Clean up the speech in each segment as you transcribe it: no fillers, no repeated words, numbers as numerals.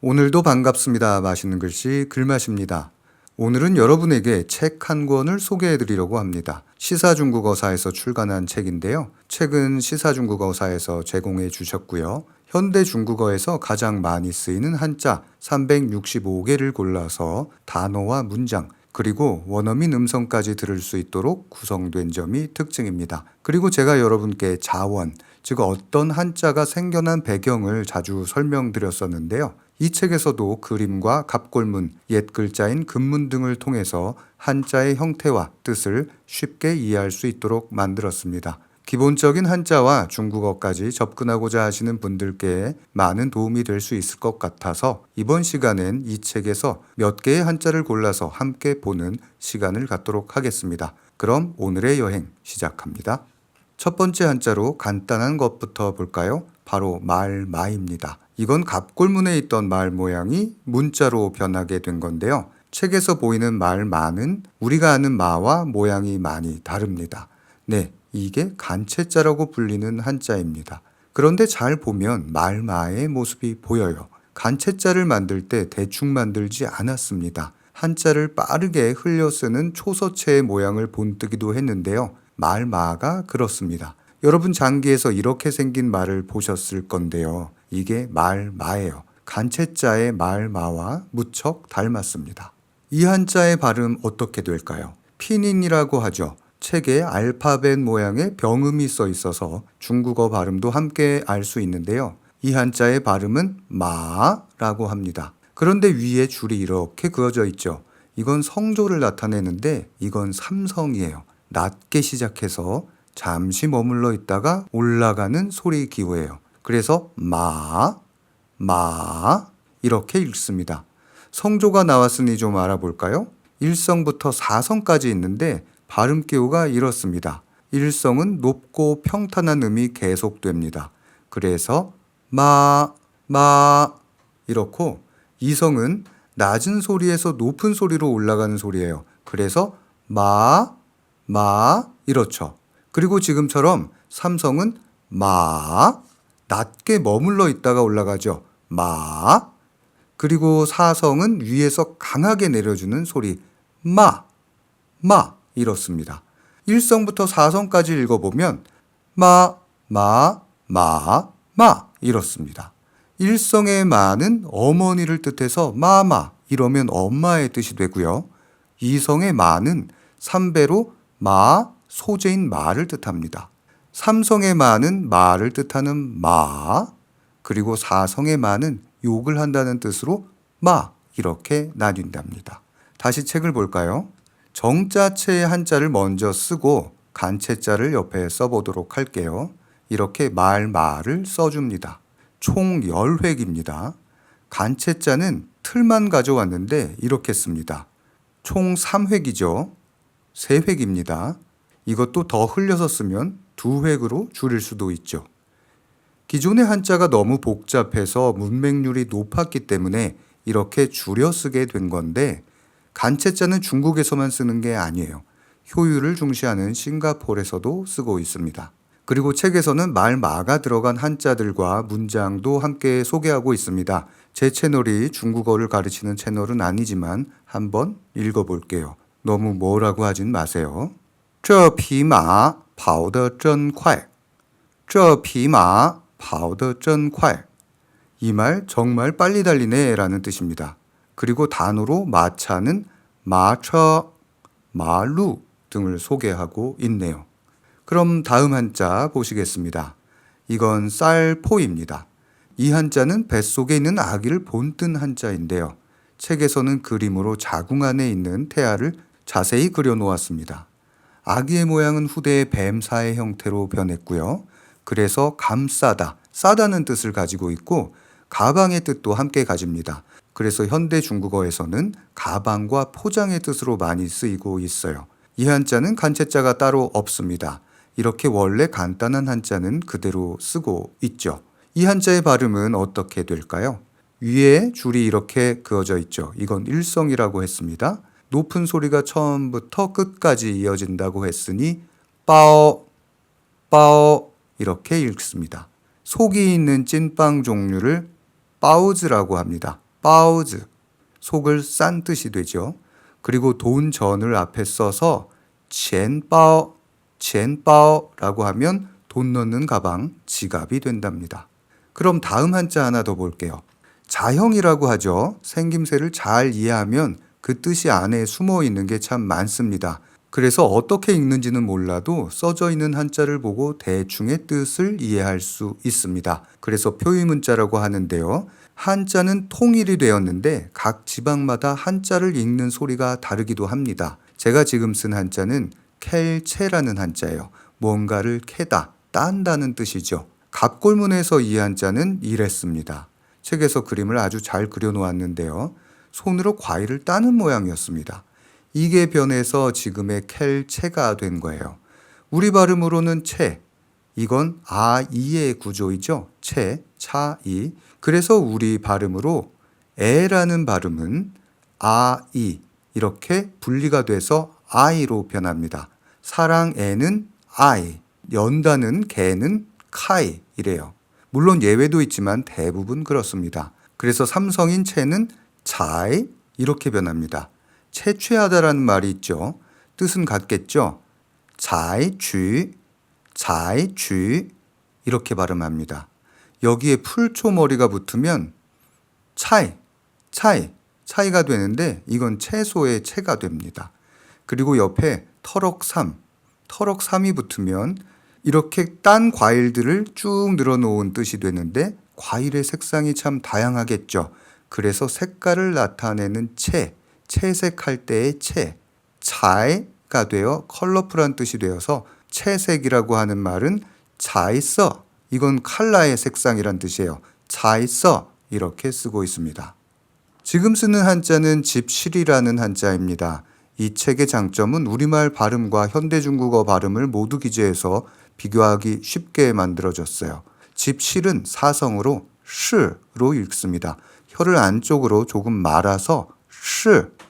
오늘도 반갑습니다. 맛있는 글씨 글맛입니다. 오늘은 여러분에게 책 한 권을 소개해 드리려고 합니다. 시사중국어사에서 출간한 책인데요. 책은 시사중국어사에서 제공해 주셨고요. 현대 중국어에서 가장 많이 쓰이는 한자 365개를 골라서 단어와 문장, 그리고 원어민 음성까지 들을 수 있도록 구성된 점이 특징입니다. 그리고 제가 여러분께 자원, 즉 어떤 한자가 생겨난 배경을 자주 설명드렸었는데요. 이 책에서도 그림과 갑골문, 옛 글자인 금문 등을 통해서 한자의 형태와 뜻을 쉽게 이해할 수 있도록 만들었습니다. 기본적인 한자와 중국어까지 접근하고자 하시는 분들께 많은 도움이 될 수 있을 것 같아서 이번 시간엔 이 책에서 몇 개의 한자를 골라서 함께 보는 시간을 갖도록 하겠습니다. 그럼 오늘의 여행 시작합니다. 첫 번째 한자로 간단한 것부터 볼까요? 바로 말마입니다. 이건 갑골문에 있던 말 모양이 문자로 변하게 된 건데요. 책에서 보이는 말마는 우리가 아는 마와 모양이 많이 다릅니다. 네, 이게 간체자라고 불리는 한자입니다. 그런데 잘 보면 말마의 모습이 보여요. 간체자를 만들 때 대충 만들지 않았습니다. 한자를 빠르게 흘려 쓰는 초서체의 모양을 본뜨기도 했는데요. 말마가 그렇습니다. 여러분 장기에서 이렇게 생긴 말을 보셨을 건데요. 이게 말마예요. 간체자의 말마와 무척 닮았습니다. 이 한자의 발음 어떻게 될까요? 피닌이라고 하죠. 책에 알파벳 모양의 병음이 써 있어서 중국어 발음도 함께 알 수 있는데요. 이 한자의 발음은 마라고 합니다. 그런데 위에 줄이 이렇게 그어져 있죠. 이건 성조를 나타내는데 이건 삼성이에요. 낮게 시작해서 잠시 머물러 있다가 올라가는 소리 기호예요. 그래서 마 이렇게 읽습니다. 성조가 나왔으니 좀 알아볼까요? 1성부터 4성까지 있는데 발음 기호가 이렇습니다. 1성은 높고 평탄한 음이 계속됩니다. 그래서 마 이렇고 2성은 낮은 소리에서 높은 소리로 올라가는 소리예요. 그래서 마 이렇죠. 그리고 지금처럼 3성은 낮게 머물러 있다가 올라가죠. 그리고 4성은 위에서 강하게 내려주는 소리 마 이렇습니다. 1성부터 4성까지 읽어보면 마 이렇습니다. 1성의 마는 어머니를 뜻해서 마마 이러면 엄마의 뜻이 되고요. 2성의 마는 3배로 소재인 마를 뜻합니다. 3성의 마는 마를 뜻하는 마, 그리고 4성의 마는 욕을 한다는 뜻으로 마 이렇게 나뉜답니다. 다시 책을 볼까요? 정자체의 한자를 먼저 쓰고 간체자를 옆에 써보도록 할게요. 이렇게 말마를 써줍니다. 총 10획입니다. 간체자는 틀만 가져왔는데 이렇게 씁니다. 총 3획이죠. 3획입니다. 이것도 더 흘려서 쓰면 2획으로 줄일 수도 있죠. 기존의 한자가 너무 복잡해서 문맹률이 높았기 때문에 이렇게 줄여 쓰게 된 건데 간체자는 중국에서만 쓰는 게 아니에요. 효율을 중시하는 싱가포르에서도 쓰고 있습니다. 그리고 책에서는 말마가 들어간 한자들과 문장도 함께 소개하고 있습니다. 제 채널이 중국어를 가르치는 채널은 아니지만 한번 읽어볼게요. 너무 뭐라고 하진 마세요. 这匹马跑得真快. 这匹马跑得真快. 이 말 정말 빨리 달리네 라는 뜻입니다. 그리고 단어로 마차는 마처, 마루 등을 소개하고 있네요. 그럼 다음 한자 보시겠습니다. 이건 쌀포입니다. 이 한자는 뱃속에 있는 아기를 본뜬 한자인데요. 책에서는 그림으로 자궁 안에 있는 태아를 자세히 그려놓았습니다. 아기의 모양은 후대의 뱀사의 형태로 변했고요. 그래서 감싸다, 싸다는 뜻을 가지고 있고 가방의 뜻도 함께 가집니다. 그래서 현대 중국어에서는 가방과 포장의 뜻으로 많이 쓰이고 있어요. 이 한자는 간체자가 따로 없습니다. 이렇게 원래 간단한 한자는 그대로 쓰고 있죠. 이 한자의 발음은 어떻게 될까요? 위에 줄이 이렇게 그어져 있죠. 이건 1성이라고 했습니다. 높은 소리가 처음부터 끝까지 이어진다고 했으니 빠오 이렇게 읽습니다. 속이 있는 찐빵 종류를 빠오즈라고 합니다. 바오즈, 속을 싼 뜻이 되죠. 그리고 돈 전을 앞에 써서 钱包, 钱包라고 하면 돈 넣는 가방, 지갑이 된답니다. 그럼 다음 한자 하나 더 볼게요. 자형이라고 하죠. 생김새를 잘 이해하면 그 뜻이 안에 숨어 있는 게 참 많습니다. 그래서 어떻게 읽는지는 몰라도 써져 있는 한자를 보고 대충의 뜻을 이해할 수 있습니다. 그래서 표의문자라고 하는데요. 한자는 통일이 되었는데 각 지방마다 한자를 읽는 소리가 다르기도 합니다. 제가 지금 쓴 한자는 캘체라는 한자예요. 뭔가를 캐다, 딴다는 뜻이죠. 갑골문에서 이 한자는 이랬습니다. 책에서 그림을 아주 잘 그려놓았는데요. 손으로 과일을 따는 모양이었습니다. 이게 변해서 지금의 캘체가 된 거예요. 우리 발음으로는 채, 이건 아이의 구조이죠. 채, 차, 이. 그래서 우리 발음으로 에라는 발음은 아이 이렇게 분리가 돼서 아이로 변합니다. 사랑에는 아이, 연다는 개는 카이 이래요. 물론 예외도 있지만 대부분 그렇습니다. 그래서 삼성인 채는 차이 이렇게 변합니다. 채취하다라는 말이 있죠. 뜻은 같겠죠. 자이취, 자이취 이렇게 발음합니다. 여기에 풀초머리가 붙으면 차이가 되는데 이건 채소의 채가 됩니다. 그리고 옆에 터럭삼이 붙으면 이렇게 딴 과일들을 쭉 늘어놓은 뜻이 되는데 과일의 색상이 참 다양하겠죠. 그래서 색깔을 나타내는 채색할 때의 차이가 되어 컬러풀한 뜻이 되어서 채색이라고 하는 말은 차이서, 이건 칼라의 색상이란 뜻이에요. 차이서 이렇게 쓰고 있습니다. 지금 쓰는 한자는 집실이라는 한자입니다. 이 책의 장점은 우리말 발음과 현대중국어 발음을 모두 기재해서 비교하기 쉽게 만들어졌어요. 집실은 사성으로 시로 읽습니다. 혀를 안쪽으로 조금 말아서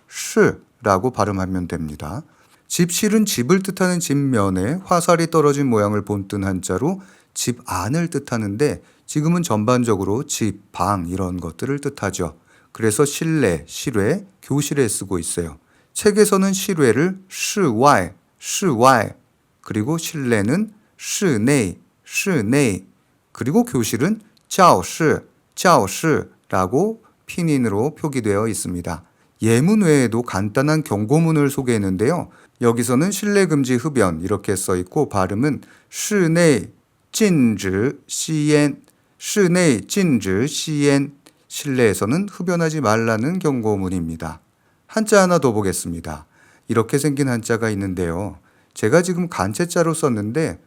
시라고 발음하면 됩니다. 집실은 집을 뜻하는 집면에 화살이 떨어진 모양을 본뜬 한자로 집 안을 뜻하는데 지금은 전반적으로 집, 방 이런 것들을 뜻하죠. 그래서 실내, 실외, 교실에 쓰고 있어요. 책에서는 실외를 시외, 그리고 실내는 시내, 그리고 교실은 教室라고拼音으로 표기되어 있습니다. 예문 외에도 간단한 경고문을 소개했는데요. 여기서는 실내 금지 흡연 이렇게 써 있고 발음은 室内禁止吸烟, 室内禁止吸烟. 실내에서는 흡연하지 말라는 경고문입니다. 한자 하나 더 보겠습니다. 이렇게 생긴 한자가 있는데요. 제가 지금 간체자로 썼는데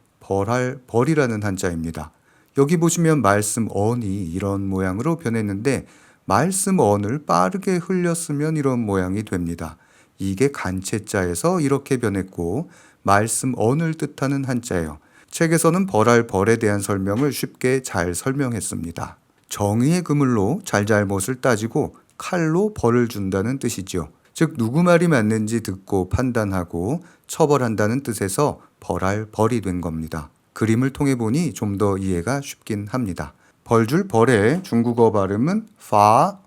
벌이라는 한자입니다. 여기 보시면 말씀 언이 이런 모양으로 변했는데 말씀 언을 빠르게 흘렸으면 이런 모양이 됩니다. 이게 간체자에서 이렇게 변했고 말씀 언을 뜻하는 한자예요. 책에서는 벌에 대한 설명을 쉽게 잘 설명했습니다. 정의의 그물로 잘잘못을 따지고 칼로 벌을 준다는 뜻이죠. 즉 누구 말이 맞는지 듣고 판단하고 처벌한다는 뜻에서 벌이 된 겁니다. 그림을 통해 보니 좀 더 이해가 쉽긴 합니다. 벌줄 벌의 중국어 발음은 파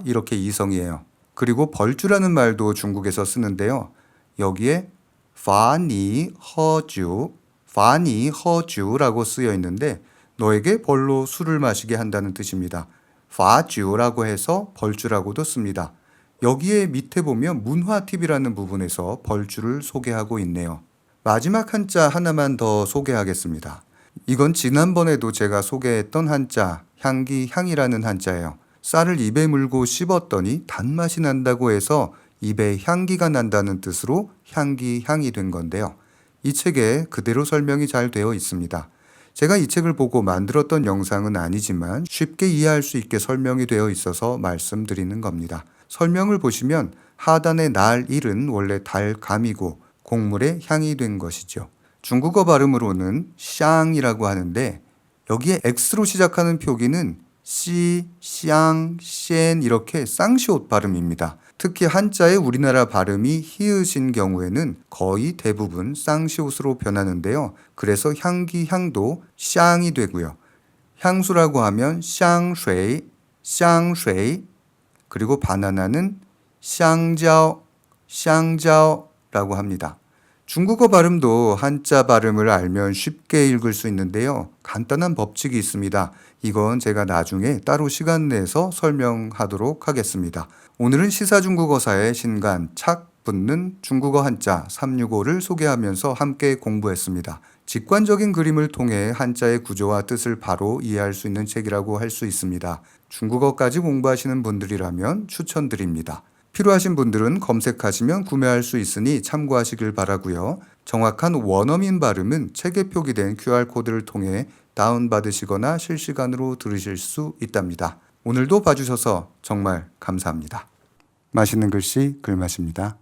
이렇게 이성이에요. 그리고 벌주라는 말도 중국에서 쓰는데요. 여기에 파니 허주라고 쓰여 있는데 너에게 벌로 술을 마시게 한다는 뜻입니다. 파주라고 해서 벌주라고도 씁니다. 여기에 밑에 보면 문화팁이라는 부분에서 벌주를 소개하고 있네요. 마지막 한자 하나만 더 소개하겠습니다. 이건 지난번에도 제가 소개했던 한자, 향기향이라는 한자예요. 쌀을 입에 물고 씹었더니 단맛이 난다고 해서 입에 향기가 난다는 뜻으로 향기향이 된 건데요. 이 책에 그대로 설명이 잘 되어 있습니다. 제가 이 책을 보고 만들었던 영상은 아니지만 쉽게 이해할 수 있게 설명이 되어 있어서 말씀드리는 겁니다. 설명을 보시면 하단의 날일은 원래 달감이고 곡물의 향이 된 것이죠. 중국어 발음으로는 샹이라고 하는데 여기에 X로 시작하는 표기는 시, 샹, 셴 이렇게 쌍시옷 발음입니다. 특히 한자의 우리나라 발음이 히읗인 경우에는 거의 대부분 쌍시옷으로 변하는데요. 그래서 향기, 향도 샹이 되고요. 향수라고 하면 샹쉐이, 그리고 바나나는 샹자오, 샹자오라고 합니다. 중국어 발음도 한자 발음을 알면 쉽게 읽을 수 있는데요. 간단한 법칙이 있습니다. 이건 제가 나중에 따로 시간 내서 설명하도록 하겠습니다. 오늘은 시사중국어사의 신간 착 붙는 중국어 한자 365를 소개하면서 함께 공부했습니다. 직관적인 그림을 통해 한자의 구조와 뜻을 바로 이해할 수 있는 책이라고 할 수 있습니다. 중국어까지 공부하시는 분들이라면 추천드립니다. 필요하신 분들은 검색하시면 구매할 수 있으니 참고하시길 바라고요. 정확한 원어민 발음은 책에 표기된 QR코드를 통해 다운받으시거나 실시간으로 들으실 수 있답니다. 오늘도 봐주셔서 정말 감사합니다. 맛있는 글씨 글맛입니다.